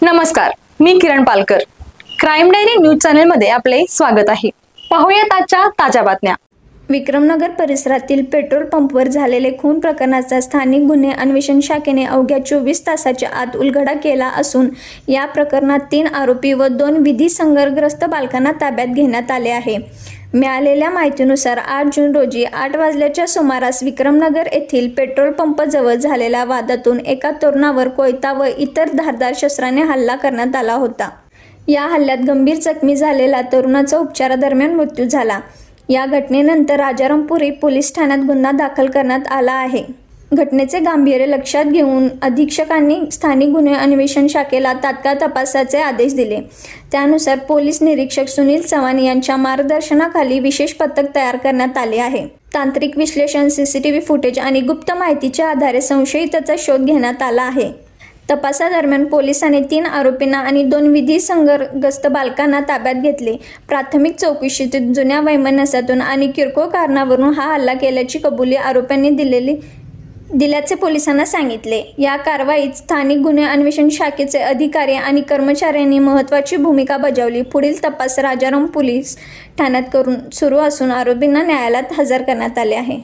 नमस्कार, मी किरण Palkar. Crime diary news चॅनलमध्ये आपले स्वागत आहे. पाहूयात आजच्या ताज्या बातम्या. विक्रमनगर परिसरातील पेट्रोल पंपवर झालेले खून प्रकरणाचा स्थानिक गुन्हे अन्वेषण शाखेने अवघ्या 24 तासाच्या आत उलगडा केला असून या प्रकरणात 3 आरोपी व 2 विधी संघर्षग्रस्त बालकांना ताब्यात घेण्यात आले आहे. मिळालेल्या माहितीनुसार 8 जून रोजी 8 वाजल्याच्या सुमारास विक्रमनगर येथील पेट्रोल पंपजवळ झालेल्या वादातून एका तरुणावर कोयता व इतर धारदार शस्त्राने हल्ला करण्यात आला होता. या हल्ल्यात गंभीर जखमी झालेला तरुणाचा उपचारादरम्यान मृत्यू झाला. या घटनेनंतर राजारामपुरी पोलीस ठाण्यात गुन्हा दाखल करण्यात आला आहे. घटनेचे गांभीर्य लक्षात घेऊन अधीक्षकांनी स्थानिक गुन्हे अन्वेषण शाखेला तात्काळ तपासाचे आदेश दिले. त्यानुसार पोलीस निरीक्षक सुनील चव्हाण यांच्या मार्गदर्शनाखाली विशेष पथक तयार करण्यात आले आहे. तांत्रिक विश्लेषण, सीसीटीव्ही फुटेज आणि गुप्त माहितीच्या आधारे संशयिताचा शोध घेण्यात आला आहे. तपासादरम्यान पोलिसांनी 3 आरोपींना आणि 2 विधी संघर्षग्रस्त बालकांना ताब्यात घेतले. प्राथमिक चौकशीत जुन्या वैमनस्यातून आणि किरकोळ कारणावरून हा हल्ला केल्याची कबुली आरोपींनी दिल्याचे पोलिसांना सांगितले. या कारवाईत स्थानिक गुन्हे अन्वेषण शाखेचे अधिकारी आणि कर्मचाऱ्यांनी महत्त्वाची भूमिका बजावली. पुढील तपास राजाराम पोलीस ठाण्यात सुरू असून आरोपींना न्यायालयात हजर करण्यात आले आहे.